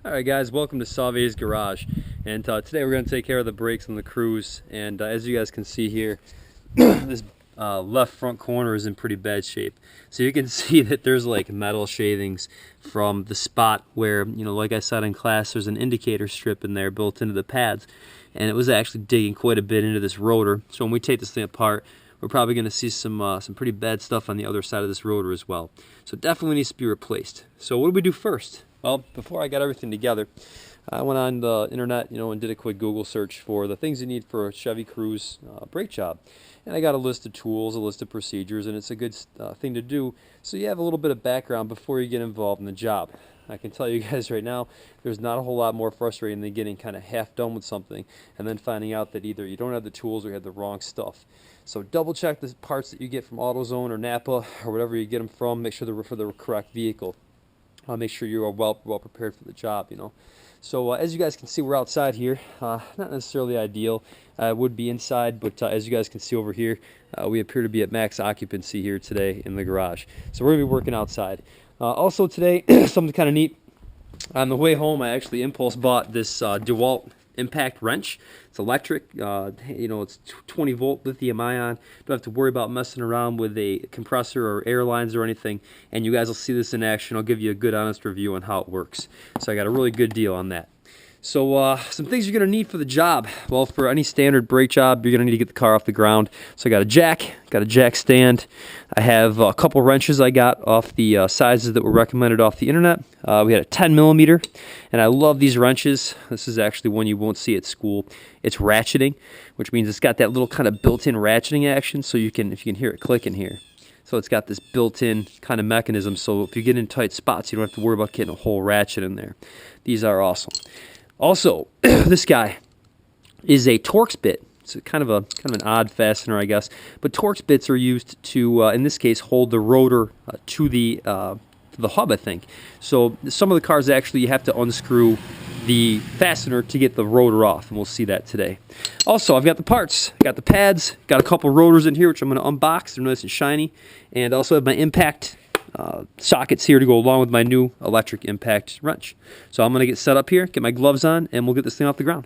Alright guys, welcome to Sauve's Garage, and today we're going to take care of the brakes on the Cruze. And as you guys can see here, this left front corner is in pretty bad shape. So you can see that there's like metal shavings from the spot where, like I said in class, there's an indicator strip in there built into the pads, and it was actually digging quite a bit into this rotor. So when we take this thing apart, we're probably going to see some pretty bad stuff on the other side of this rotor as well. So it definitely needs to be replaced. So what do we do first? Well, before I got everything together, I went on the internet, and did a quick Google search for the things you need for a Chevy Cruze brake job. And I got a list of tools, a list of procedures, and it's a good thing to do so you have a little bit of background before you get involved in the job. I can tell you guys right now, there's not a whole lot more frustrating than getting kind of half done with something and then finding out that either you don't have the tools or you have the wrong stuff. So double check the parts that you get from AutoZone or Napa or whatever you get them from. Make sure they're for the correct vehicle. Make sure you are well prepared for the job, So as you guys can see, we're outside here. Not necessarily ideal. Would be inside, but as you guys can see over here, we appear to be at max occupancy here today in the garage. So we're going to be working outside. Also today, something kind of neat. On the way home, I actually impulse bought this Dewalt impact wrench. It's electric. It's 20 volt lithium ion. Don't have to worry about messing around with a compressor or air lines or anything. And you guys will see this in action. I'll give you a good honest review on how it works. So I got a really good deal on that. So some things you're going to need for the job. Well, for any standard brake job, you're going to need to get the car off the ground. So I got a jack stand. I have a couple wrenches I got off the sizes that were recommended off the internet. We had a 10 millimeter, and I love these wrenches. This is actually one you won't see at school. It's ratcheting, which means it's got that little kind of built-in ratcheting action, so if you can hear it clicking here. So it's got this built-in kind of mechanism, so if you get in tight spots, you don't have to worry about getting a whole ratchet in there. These are awesome. Also, this guy is a Torx bit. It's kind of an odd fastener, I guess. But Torx bits are used to, in this case, hold the rotor to the hub, I think. So some of the cars actually you have to unscrew the fastener to get the rotor off, and we'll see that today. Also, I've got the parts. I got the pads. Got a couple rotors in here, which I'm going to unbox. They're nice and shiny. And I also have my impact sockets here to go along with my new electric impact wrench. So I'm going to get set up here, get my gloves on, and we'll get this thing off the ground.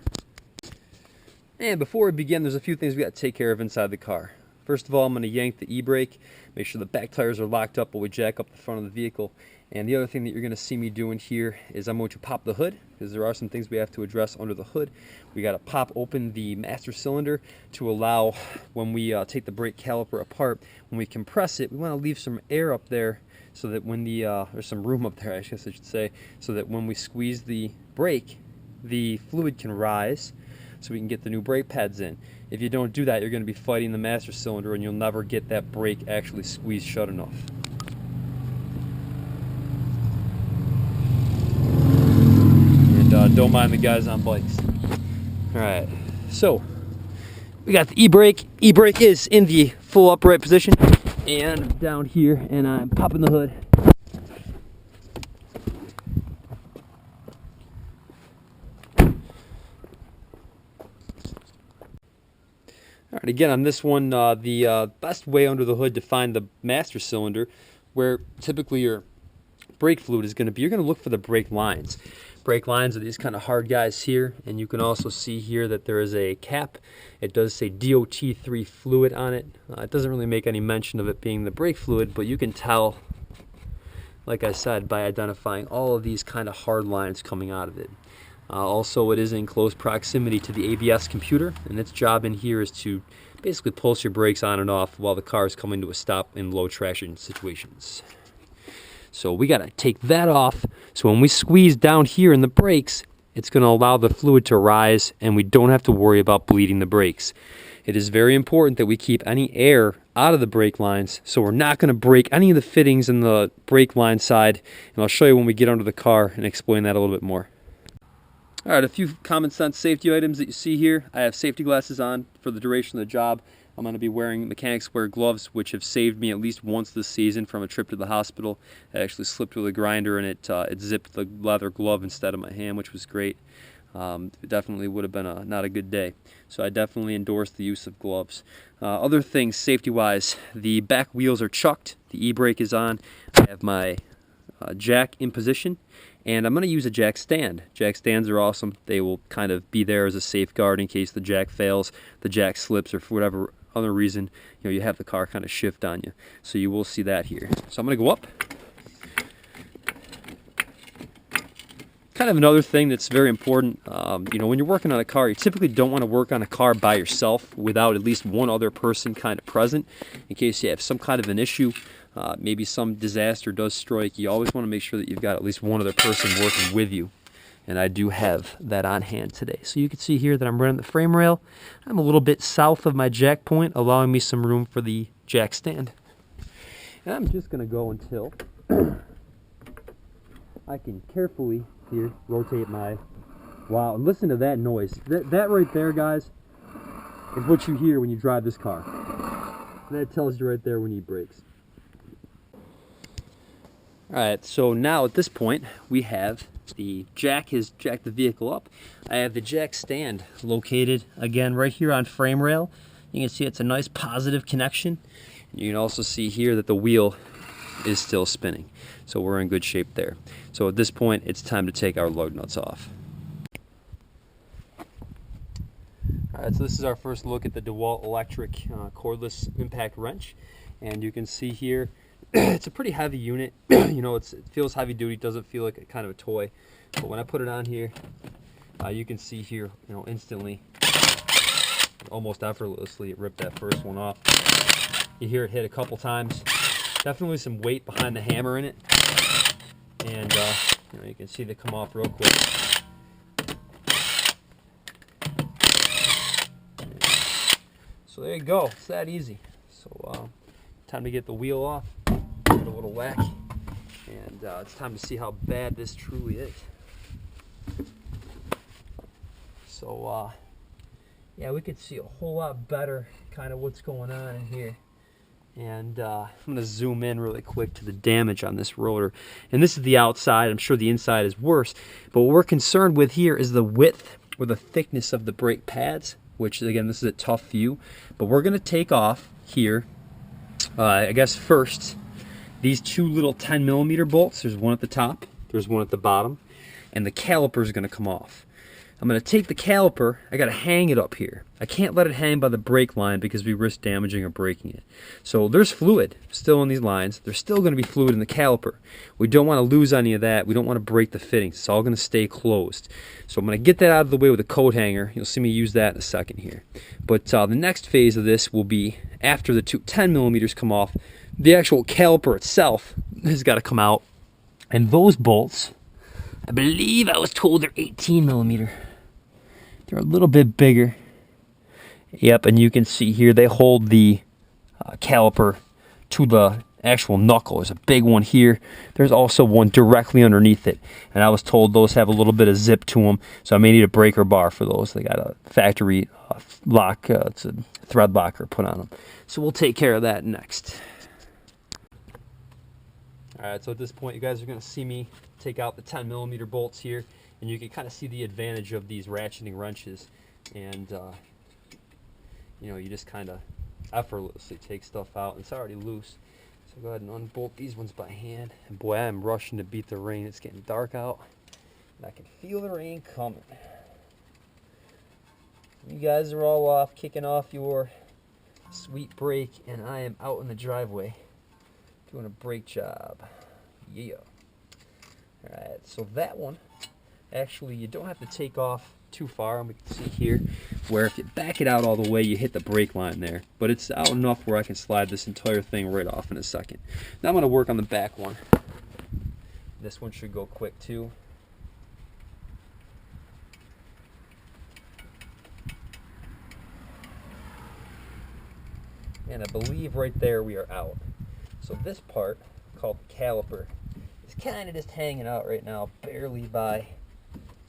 And before we begin, there's a few things we got to take care of inside the car. First of all, I'm going to yank the e-brake, make sure the back tires are locked up while we jack up the front of the vehicle. And the other thing that you're going to see me doing here is I'm going to pop the hood, because there are some things we have to address under the hood. We got to pop open the master cylinder to allow, when we take the brake caliper apart, when we compress it, we want to leave some air up there so that when there's some room up there, I guess I should say, so that when we squeeze the brake, the fluid can rise so we can get the new brake pads in. If you don't do that, you're going to be fighting the master cylinder and you'll never get that brake actually squeezed shut enough. And don't mind the guys on bikes. Alright, so we got the e-brake. E-brake is in the full upright position. And down here, and I'm popping the hood. Alright, again on this one, the best way under the hood to find the master cylinder, where typically your brake fluid is going to be, you're going to look for the brake lines. Brake lines are these kind of hard guys here, and you can also see here that there is a cap. It does say DOT3 fluid on it. It doesn't really make any mention of it being the brake fluid, but you can tell, like I said, by identifying all of these kind of hard lines coming out of it. Also, it is in close proximity to the ABS computer, and its job in here is to basically pulse your brakes on and off while the car is coming to a stop in low traction situations. So we got to take that off, so when we squeeze down here in the brakes, it's going to allow the fluid to rise, and we don't have to worry about bleeding the brakes. It is very important that we keep any air out of the brake lines, so we're not going to break any of the fittings in the brake line side, and I'll show you when we get under the car and explain that a little bit more. Alright, a few common sense safety items that you see here. I have safety glasses on for the duration of the job. I'm going to be wearing mechanics wear gloves, which have saved me at least once this season from a trip to the hospital. I actually slipped with a grinder and it zipped the leather glove instead of my hand, which was great. It definitely would have been not a good day. So I definitely endorse the use of gloves. Other things safety-wise, the back wheels are chucked, the e-brake is on, I have my jack in position, And I'm going to use a jack stand. Jack stands are awesome. They will kind of be there as a safeguard in case the jack fails, the jack slips, or for whatever other reason, you know, you have the car kind of shift on you. So you will see that here. So I'm going to go up. Kind of another thing that's very important, you know, when you're working on a car, you typically don't want to work on a car by yourself without at least one other person kind of present in case you have some kind of an issue. Maybe some disaster does strike. You always want to make sure that you've got at least one other person working with you. And I do have that on hand today. So you can see here that I'm running the frame rail. I'm a little bit south of my jack point, allowing me some room for the jack stand. And I'm just going to go until I can carefully here rotate my... Wow, and listen to that noise. That right there, guys, is what you hear when you drive this car. And that tells you right there when you need brakes. Alright, so now at this point, we have the jack has jacked the vehicle up. I have the jack stand located, again, right here on frame rail. You can see it's a nice positive connection. You can also see here that the wheel is still spinning. So we're in good shape there. So at this point, it's time to take our lug nuts off. Alright, so this is our first look at the Dewalt electric cordless impact wrench. And you can see here, it's a pretty heavy unit. You know, it feels heavy duty, doesn't feel like a kind of a toy. But when I put it on here, you can see here, you know, instantly, almost effortlessly, it ripped that first one off. You hear it hit a couple times. Definitely some weight behind the hammer in it. And you know, you can see they come off real quick. So there you go. It's that easy. So time to get the wheel off. Give it a little whack. And it's time to see how bad this truly is. So yeah, we could see a whole lot better kind of what's going on in here. And I'm going to zoom in really quick to the damage on this rotor. And this is the outside. I'm sure the inside is worse. But what we're concerned with here is the width or the thickness of the brake pads, which, again, this is a tough view. But we're going to take off here, I guess first, these two little 10mm bolts. There's one at the top. There's one at the bottom. And the caliper is going to come off. I'm going to take the caliper, I got to hang it up here. I can't let it hang by the brake line because we risk damaging or breaking it. So there's fluid still in these lines. There's still going to be fluid in the caliper. We don't want to lose any of that. We don't want to break the fittings. It's all going to stay closed. So I'm going to get that out of the way with a coat hanger. You'll see me use that in a second here. But the next phase of this will be after the two 10mm come off, the actual caliper itself has got to come out. And those bolts, I believe I was told they're 18mm. They're a little bit bigger. Yep, and you can see here they hold the caliper to the actual knuckle. There's a big one here. There's also one directly underneath it. And I was told those have a little bit of zip to them, so I may need a breaker bar for those. They got a factory lock, it's a thread locker put on them. So we'll take care of that next. Alright, so at this point you guys are going to see me take out the 10mm bolts here. And you can kind of see the advantage of these ratcheting wrenches. And, you know, you just kind of effortlessly take stuff out. And it's already loose. So go ahead and unbolt these ones by hand. And boy, I'm rushing to beat the rain. It's getting dark out. And I can feel the rain coming. You guys are all off, kicking off your sweet brake. And I am out in the driveway doing a brake job. Yeah. Alright, so that one... Actually, you don't have to take off too far. We can see here where if you back it out all the way, you hit the brake line there. But it's out enough where I can slide this entire thing right off in a second. Now I'm going to work on the back one. This one should go quick too. And I believe right there we are out. So this part, called the caliper, is kind of just hanging out right now, barely by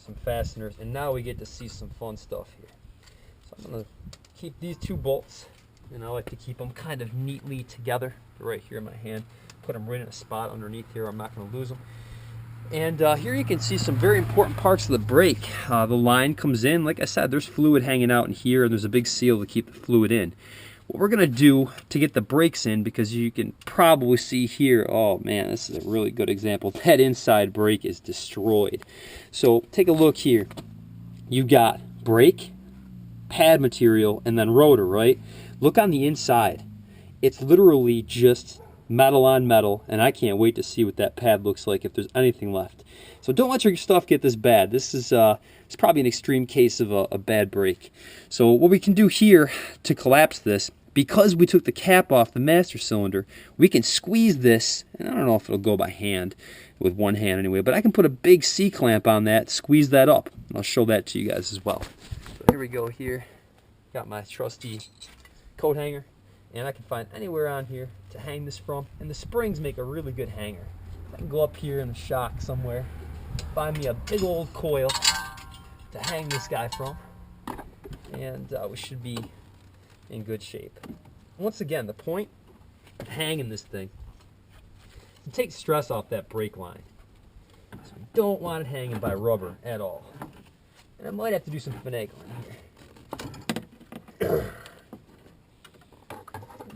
some fasteners, and now we get to see some fun stuff here. So I'm going to keep these two bolts, and I like to keep them kind of neatly together. They're right here in my hand. Put them right in a spot underneath here. I'm not going to lose them. And here you can see some very important parts of the brake. The line comes in. Like I said, there's fluid hanging out in here, and there's a big seal to keep the fluid in. what we're going to do to get the brakes in, because you can probably see here, oh man, this is a really good example. That inside brake is destroyed. So take a look here. You got brake, pad material, and then rotor, right? Look on the inside. It's literally just metal on metal, and I can't wait to see what that pad looks like if there's anything left. So don't let your stuff get this bad. This is it's probably an extreme case of a bad brake. So what we can do here to collapse this, because we took the cap off the master cylinder, we can squeeze this, and I don't know if it'll go by hand, with one hand anyway, but I can put a big C-clamp on that, squeeze that up, and I'll show that to you guys as well. So here we go here. Got my trusty coat hanger, and I can find anywhere on here to hang this from, and the springs make a really good hanger. I can go up here in the shock somewhere, find me a big old coil to hang this guy from, and we should be in good shape. Once again, the point of hanging this thing is to take stress off that brake line. So we don't want it hanging by rubber at all. And I might have to do some finagling here.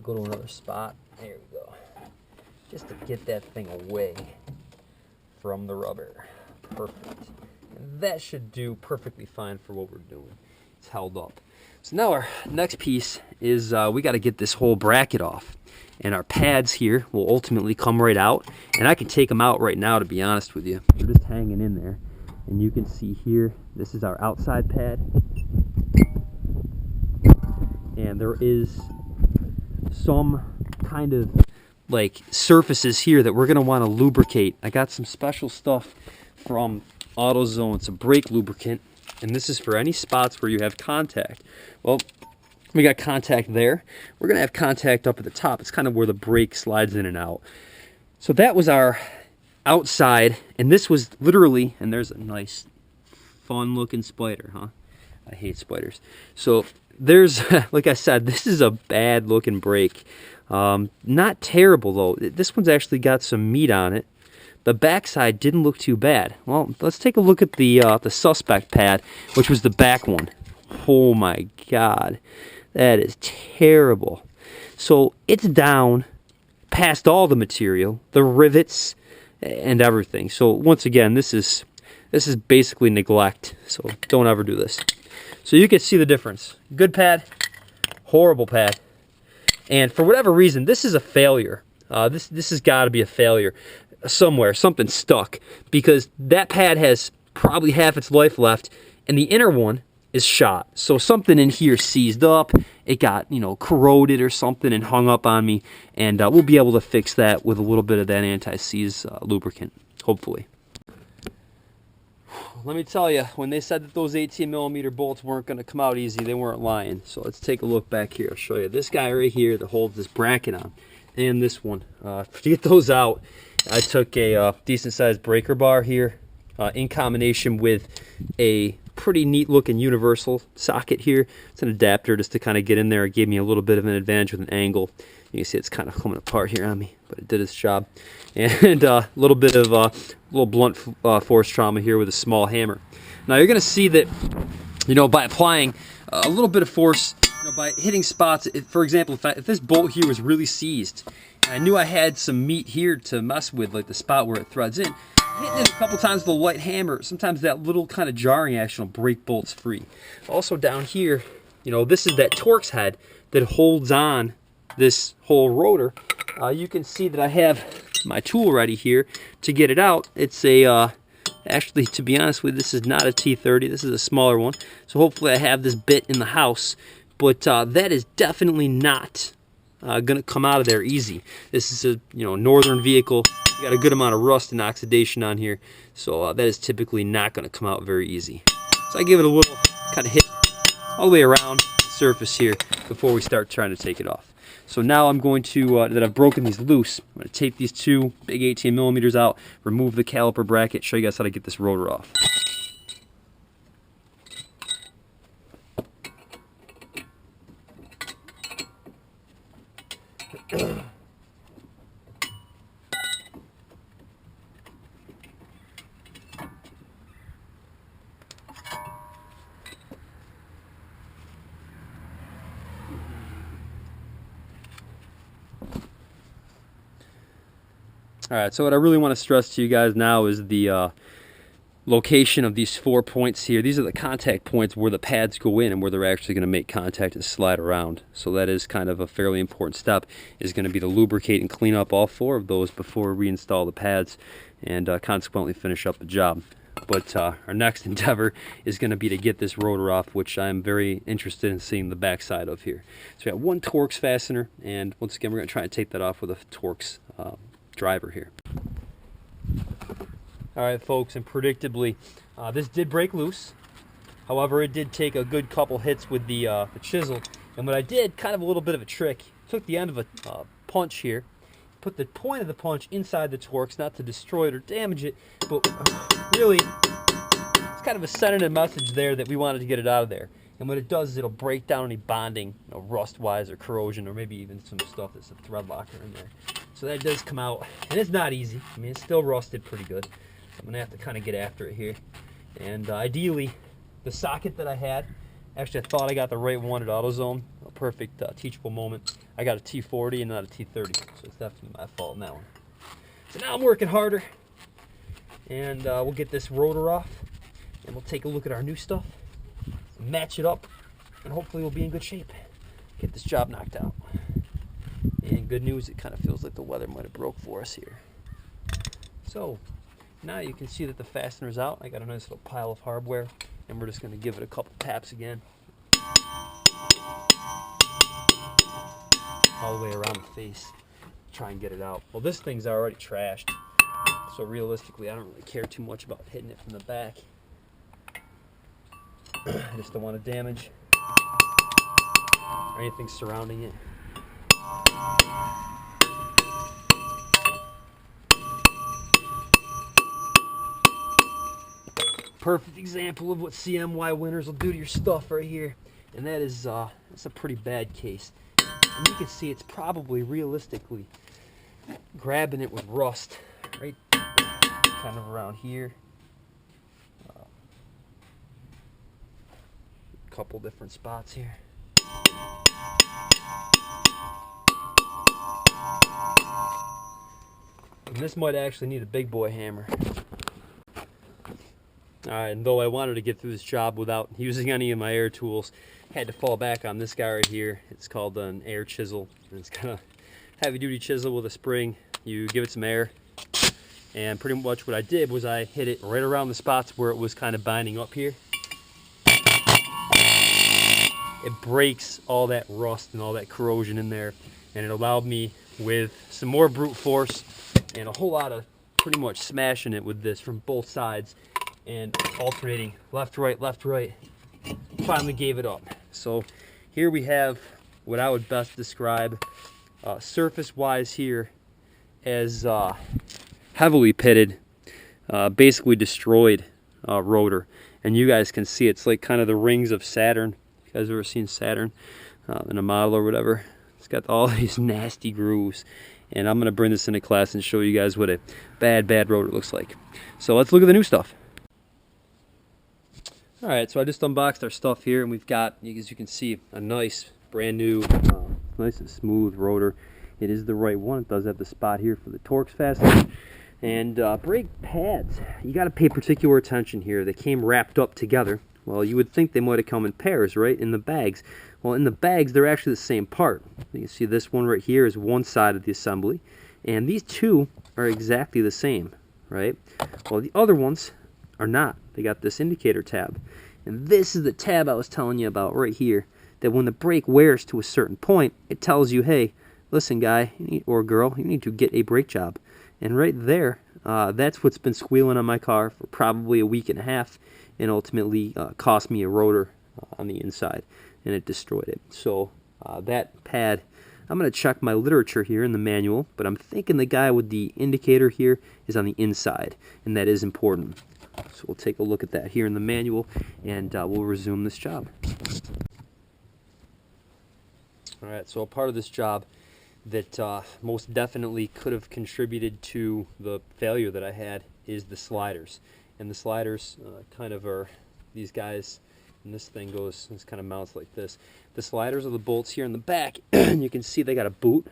Go to another spot. There we go. Just to get that thing away from the rubber. Perfect. And that should do perfectly fine for what we're doing. It's held up. So now our next piece is we got to get this whole bracket off. And our pads here will ultimately come right out. And I can take them out right now, to be honest with you. They're just hanging in there. And you can see here, this is our outside pad. And there is some kind of like surfaces here that we're going to want to lubricate. I got some special stuff from AutoZone. It's a brake lubricant, and this is for any spots where you have contact. Well, we got contact there. We're going to have contact up at the top. It's kind of where the brake slides in and out. So that was our outside, and this was literally, and there's a nice fun looking spider, huh? I hate spiders. So there's, like I said, this is a bad looking brake. Not terrible though. This one's actually got some meat on it. The backside didn't look too bad. Well, let's take a look at the suspect pad, which was the back one. Oh my God, that is terrible. So it's down past all the material, the rivets, and everything. So once again, this is basically neglect. So don't ever do this. So you can see the difference. Good pad, horrible pad. And for whatever reason, this is a failure. This has got to be a failure somewhere. Something stuck, because that pad has probably half its life left, and the inner one is shot. So something in here seized up. It got, corroded or something and hung up on me. And we'll be able to fix that with a little bit of that anti-seize lubricant, hopefully. Let me tell you, when they said that those 18mm bolts weren't going to come out easy, they weren't lying. So let's take a look back here. I'll show you this guy right here that holds this bracket on, and this one. To get those out, I took a decent-sized breaker bar here in combination with a pretty neat-looking universal socket here. It's an adapter just to kind of get in there. It gave me a little bit of an advantage with an angle. You can see it's kind of coming apart here on me, but it did its job. And a little bit of little blunt force trauma here with a small hammer. Now you're going to see that, by applying a little bit of force, by hitting spots. For example, if this bolt here was really seized, and I knew I had some meat here to mess with, like the spot where it threads in, hitting it a couple times with a light hammer, sometimes that little kind of jarring action will break bolts free. Also down here, this is that Torx head that holds on this whole rotor. You can see that I have my tool ready here to get it out. It's a, actually, to be honest with you, this is not a T30. This is a smaller one. So hopefully I have this bit in the house. But that is definitely not going to come out of there easy. This is a northern vehicle. You got a good amount of rust and oxidation on here. So that is typically not going to come out very easy. So I give it a little kind of hit all the way around the surface here before we start trying to take it off. So now I'm going to, that I've broken these loose, I'm going to take these two big 18mm out, remove the caliper bracket, show you guys how to get this rotor off. Alright, so what I really want to stress to you guys now is the location of these 4 points here. These are the contact points where the pads go in and where they're actually going to make contact and slide around. So that is kind of a fairly important step, is going to be to lubricate and clean up all 4 of those before we install the pads and consequently finish up the job. But our next endeavor is going to be to get this rotor off, which I'm very interested in seeing the back side of here. So we got one Torx fastener, and once again we're going to try and take that off with a Torx driver here. Alright folks, and predictably this did break loose. However, it did take a good couple hits with the chisel. And what I did, kind of a little bit of a trick, took the end of a punch here, put the point of the punch inside the Torx, not to destroy it or damage it, but really it's kind of a sending message there that we wanted to get it out of there. And what it does is it'll break down any bonding, rust-wise or corrosion, or maybe even some stuff that's a thread locker in there. So that does come out, and it's not easy. I mean, it's still rusted pretty good. I'm going to have to kind of get after it here. And ideally, the socket that I had, actually I thought I got the right one at AutoZone. A perfect teachable moment. I got a T40 and not a T30, so it's definitely my fault in that one. So now I'm working harder, and we'll get this rotor off, and we'll take a look at our new stuff, match it up, and hopefully we'll be in good shape. Get this job knocked out. And good news, it kind of feels like the weather might have broke for us here. So now you can see that the fastener's out. I got a nice little pile of hardware, and we're just going to give it a couple taps again. All the way around the face. Try and get it out. Well, this thing's already trashed, so realistically I don't really care too much about hitting it from the back. I just don't want to damage or anything surrounding it. Perfect example of what CMY winners will do to your stuff right here, and that is it's a pretty bad case. And you can see it's probably realistically grabbing it with rust right kind of around here. A couple different spots here. And this might actually need a big boy hammer. Alright, and though I wanted to get through this job without using any of my air tools, had to fall back on this guy right here. It's called an air chisel. And it's kind of heavy duty chisel with a spring. You give it some air, and pretty much what I did was I hit it right around the spots where it was kind of binding up here. It breaks all that rust and all that corrosion in there, and it allowed me, with some more brute force and a whole lot of pretty much smashing it with this from both sides and alternating left, right, finally gave it up. So here we have what I would best describe surface-wise here as heavily pitted, basically destroyed rotor. And you guys can see it's like kind of the rings of Saturn. You guys ever seen Saturn in a model or whatever? It's got all these nasty grooves. And I'm going to bring this into class and show you guys what a bad rotor looks like. So let's look at the new stuff. Alright, so I just unboxed our stuff here, and we've got, as you can see, a nice brand new nice and smooth rotor. It is the right one. It does have the spot here for the Torx fastener. And brake pads, you got to pay particular attention here. They came wrapped up together. Well, you would think they might have come in pairs, right, in the bags. Well, in the bags, they're actually the same part. You can see this one right here is one side of the assembly, and these two are exactly the same, right? Well, the other ones are not. They got this indicator tab, and this is the tab I was telling you about right here, that when the brake wears to a certain point, it tells you, hey, listen guy or girl, you need to get a brake job. And right there, that's what's been squealing on my car for probably a week and a half, and ultimately cost me a rotor on the inside, and it destroyed it. So that pad, I'm going to check my literature here in the manual, but I'm thinking the guy with the indicator here is on the inside, and that is important. So we'll take a look at that here in the manual, and we'll resume this job. Alright, so a part of this job that most definitely could have contributed to the failure that I had is the sliders. And the sliders kind of are these guys, and this thing goes, this kind of mounts like this. The sliders are the bolts here in the back, and you can see they got a boot,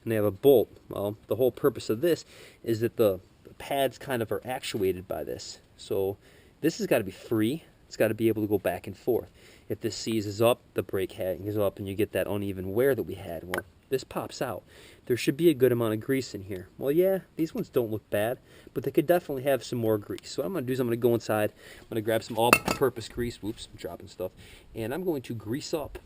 and and they have a bolt. Well, the whole purpose of this is that the pads kind of are actuated by this. So this has got to be free. It's got to be able to go back and forth. If this seizes up, the brake hangs up and you get that uneven wear that we had. Well, this pops out. There should be a good amount of grease in here. Well, yeah, these ones don't look bad, but they could definitely have some more grease. So what I'm going to do is I'm going to go inside. I'm going to grab some all-purpose grease. Whoops, I'm dropping stuff. And I'm going to grease up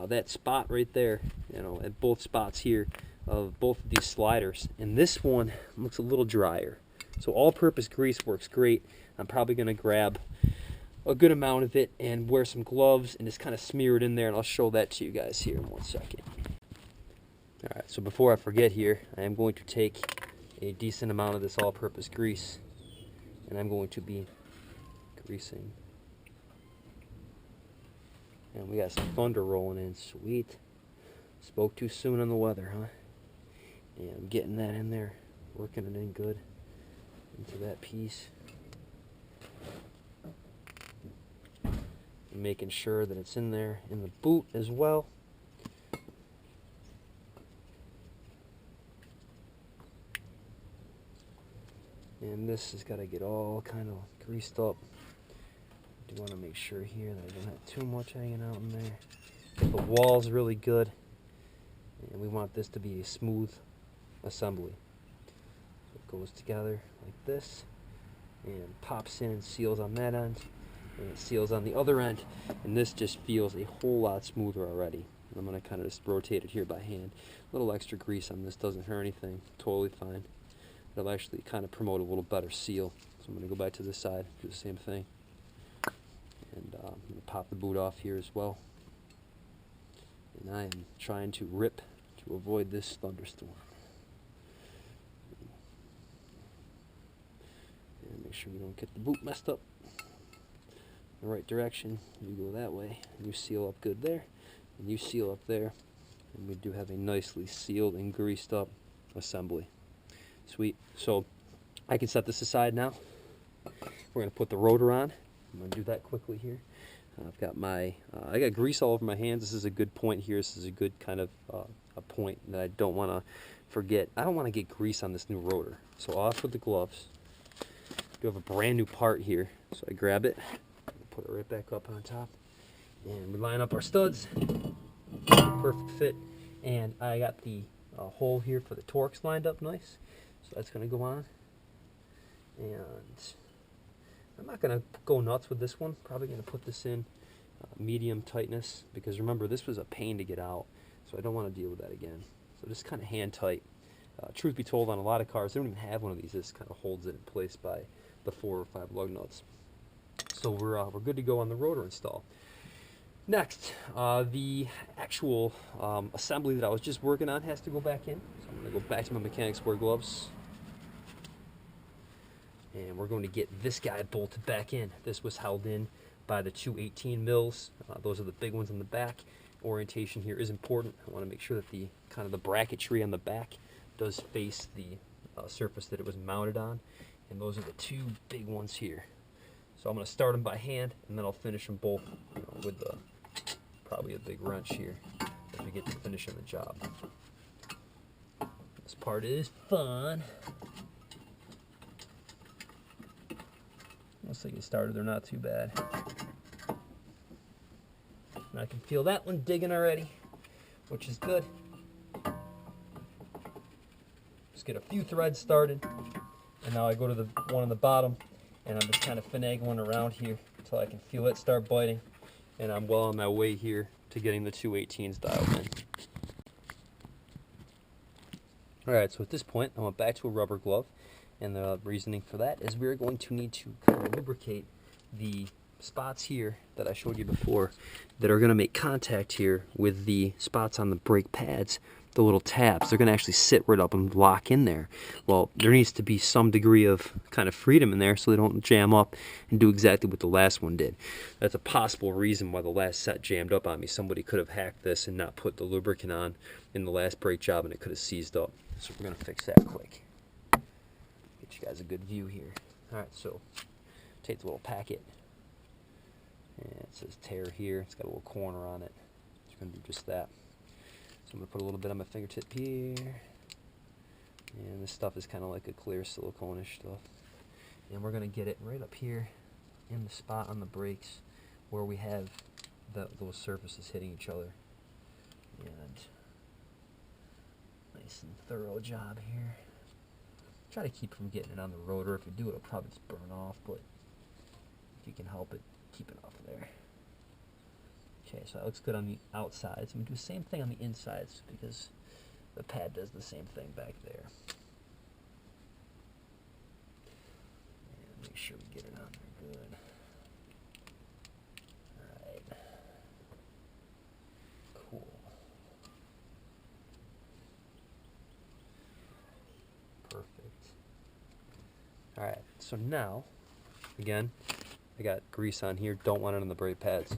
that spot right there, you know, at both spots here of both of these sliders. And this one looks a little drier. So all-purpose grease works great. I'm probably going to grab a good amount of it and wear some gloves and just kind of smear it in there, and I'll show that to you guys here in 1 second. Alright, so before I forget here, I am going to take a decent amount of this all-purpose grease, and I'm going to be greasing. And we got some thunder rolling in. Sweet. Spoke too soon on the weather, huh? Yeah, I'm getting that in there, working it in good into that piece. And making sure that it's in there in the boot as well. And this has got to get all kind of greased up. I do want to make sure here that I don't have too much hanging out in there. Get the walls really good. And we want this to be a smooth assembly. So it goes together like this and pops in and seals on that end. And it seals on the other end. And this just feels a whole lot smoother already. I'm going to kind of just rotate it here by hand. A little extra grease on this doesn't hurt anything. Totally fine. It'll actually kind of promote a little better seal. So I'm going to go back to this side, do the same thing. And I'm going to pop the boot off here as well. And I am trying to rip to avoid this thunderstorm. And make sure we don't get the boot messed up. The right direction, you go that way, and you seal up good there, and you seal up there, and we do have a nicely sealed and greased up assembly. Sweet. So I can set this aside now. We're going to put the rotor on. I'm going to do that quickly here. I've got my, I got grease all over my hands. This is a good point here. This is a good kind of a point that I don't want to forget. I don't want to get grease on this new rotor. So off with the gloves. Do have a brand new part here. So I grab it, put it right back up on top, and we line up our studs. Perfect fit. And I got the hole here for the Torx lined up nice. So that's going to go on. And I'm not going to go nuts with this one. Probably going to put this in medium tightness, because remember, this was a pain to get out. So I don't want to deal with that again. So just kind of hand tight. Truth be told, on a lot of cars, they don't even have one of these. This kind of holds it in place by the 4 or 5 lug nuts. So we're good to go on the rotor install. Next, the actual assembly that I was just working on has to go back in. So I'm going to go back to my mechanics wear gloves. And we're going to get this guy bolted back in. This was held in by the 218 mils. Those are the big ones on the back. Orientation here is important. I want to make sure that the kind of the bracketry on the back does face the surface that it was mounted on. And those are the 2 big ones here. So I'm going to start them by hand, and then I'll finish them both with probably a big wrench here as we get to finishing the job. This part is fun. Once they get started, they're not too bad. And I can feel that one digging already, which is good. Just get a few threads started, and now I go to the one on the bottom, and I'm just kind of finagling around here until I can feel it start biting, and I'm well on my way here to getting the 218s dialed in. Alright, so at this point, I went back to a rubber glove, and the reasoning for that is we're going to need to kind of lubricate the spots here that I showed you before that are going to make contact here with the spots on the brake pads, the little tabs. They're going to actually sit right up and lock in there. Well, there needs to be some degree of kind of freedom in there so they don't jam up and do exactly what the last one did. That's a possible reason why the last set jammed up on me. Somebody could have hacked this and not put the lubricant on in the last brake job, and it could have seized up. So we're going to fix that quick. Get you guys a good view here. Alright, so take the little packet. And it says tear here. It's got a little corner on it. It's going to do just that. So I'm going to put a little bit on my fingertip here. And this stuff is kind of like a clear silicone-ish stuff. And we're going to get it right up here in the spot on the brakes where we have those surfaces hitting each other. And nice and thorough job here. Try to keep from getting it on the rotor. If you do, it'll probably just burn off, but if you can help it, keep it off there. Okay, so that looks good on the outsides. I'm going to do the same thing on the insides because the pad does the same thing back there. And make sure we get it on there good. Alright. Cool. Perfect. Alright, so now, again, I got grease on here. Don't want it on the brake pads.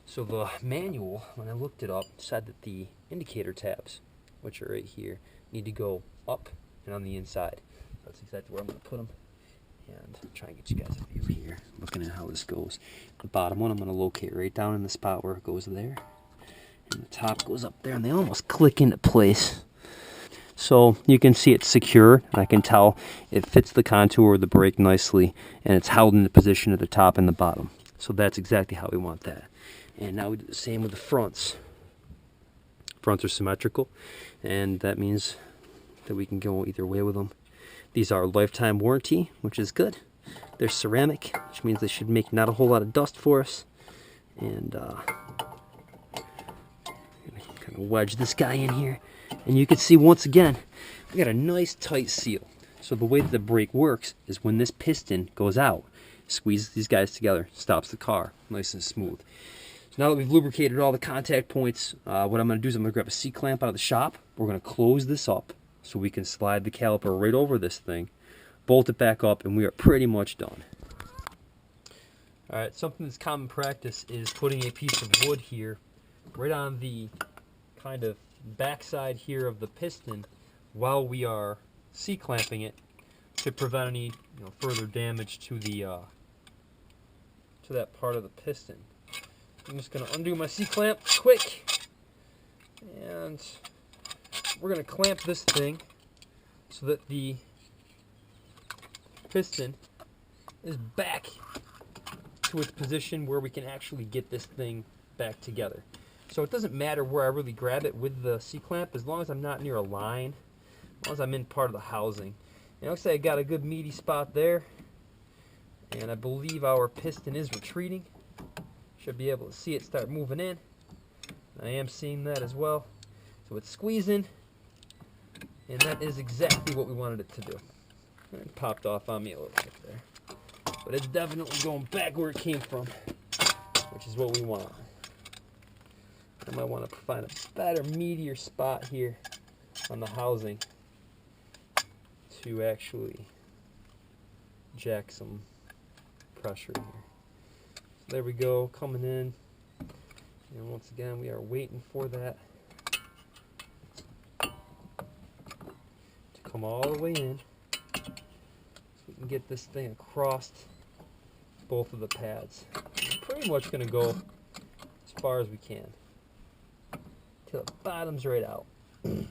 So the manual, when I looked it up, said that the indicator tabs, which are right here, need to go up and on the inside. That's exactly where I'm going to put them. And try and get you guys a view here, looking at how this goes. The bottom one I'm going to locate right down in the spot where it goes there. And the top goes up there, and they almost click into place. So you can see it's secure. I can tell it fits the contour of the brake nicely, and it's held in the position at the top and the bottom. So that's exactly how we want that. And now we do the same with the fronts. Fronts are symmetrical, and that means that we can go either way with them. These are lifetime warranty, which is good. They're ceramic, which means they should make not a whole lot of dust for us. And kind of wedge this guy in here, and you can see once again we got a nice tight seal. So the way that the brake works is when this piston goes out, squeezes these guys together, stops the car nice and smooth. So now that we've lubricated all the contact points, what I'm going to do is I'm going to grab a C-clamp out of the shop. We're going to close this up so we can slide the caliper right over this thing, bolt it back up, and we are pretty much done. Alright, something that's common practice is putting a piece of wood here right on the kind of backside here of the piston while we are C-clamping it to prevent any further damage to the to that part of the piston. I'm just going to undo my C-clamp quick, and we're going to clamp this thing so that the piston is back to its position where we can actually get this thing back together. So it doesn't matter where I really grab it with the C-clamp, as long as I'm not near a line, as long as I'm in part of the housing. And it looks like I got a good meaty spot there, and I believe our piston is retreating. Should be able to see it start moving in. I am seeing that as well. So it's squeezing, and that is exactly what we wanted it to do. And it popped off on me a little bit there. But it's definitely going back where it came from, which is what we want. I might want to find a better, meatier spot here on the housing to actually jack some pressure here. So there we go, coming in. And once again, we are waiting for that to come all the way in so we can get this thing across both of the pads. We're pretty much going to go as far as we can till the bottom's right out. And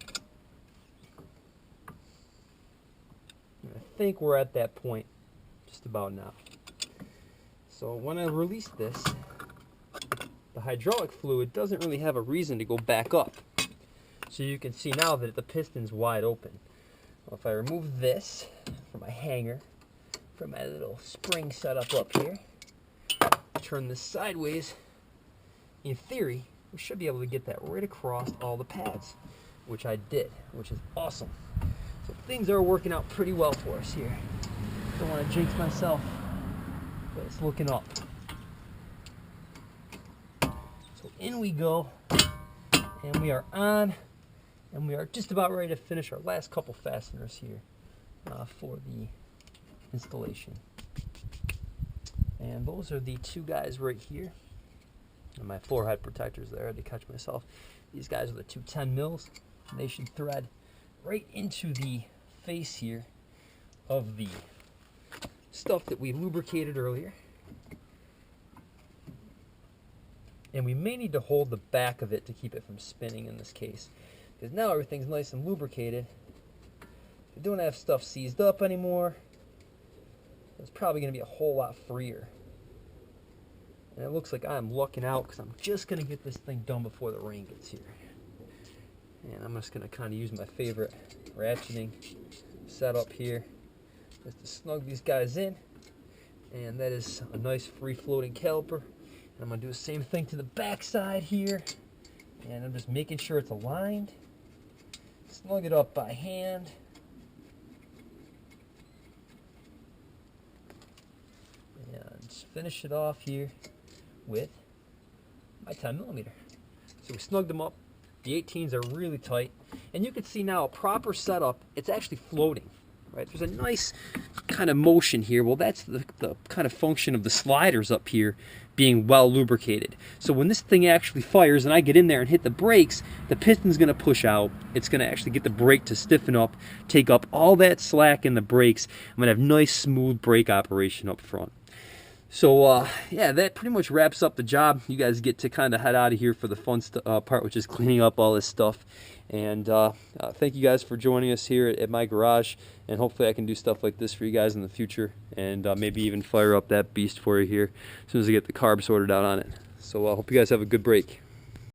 I think we're at that point just about now. So when I release this, the hydraulic fluid doesn't really have a reason to go back up. So you can see now that the piston's wide open. Well, if I remove this from my hanger, from my little spring setup up here, turn this sideways, in theory, we should be able to get that right across all the pads, which I did, which is awesome. So things are working out pretty well for us here. Don't want to jinx myself, but it's looking up. So in we go, and we are on, and we are just about ready to finish our last couple fasteners here for the installation. And those are the two guys right here. And my floor height protectors there, I had to catch myself. These guys are the two 10 mils, and they should thread right into the face here of the stuff that we lubricated earlier. And we may need to hold the back of it to keep it from spinning in this case, because now everything's nice and lubricated. We don't have stuff seized up anymore. It's probably going to be a whole lot freer. And it looks like I'm lucking out because I'm just going to get this thing done before the rain gets here. And I'm just going to kind of use my favorite ratcheting setup here just to snug these guys in. And that is a nice free floating caliper. And I'm going to do the same thing to the back side here. And I'm just making sure it's aligned. Snug it up by hand. And just finish it off here with my 10mm. So we snugged them up. The 18s are really tight. And you can see now a proper setup, it's actually floating. Right? There's a nice kind of motion here. Well, that's the kind of function of the sliders up here being well lubricated. So when this thing actually fires and I get in there and hit the brakes, the piston's going to push out. It's going to actually get the brake to stiffen up, take up all that slack in the brakes. I'm going to have nice smooth brake operation up front. So yeah, that pretty much wraps up the job. You guys get to kind of head out of here for the fun part, which is cleaning up all this stuff. And thank you guys for joining us here at my garage, and hopefully I can do stuff like this for you guys in the future, and maybe even fire up that beast for you here as soon as I get the carb sorted out on it. So I hope you guys have a good break.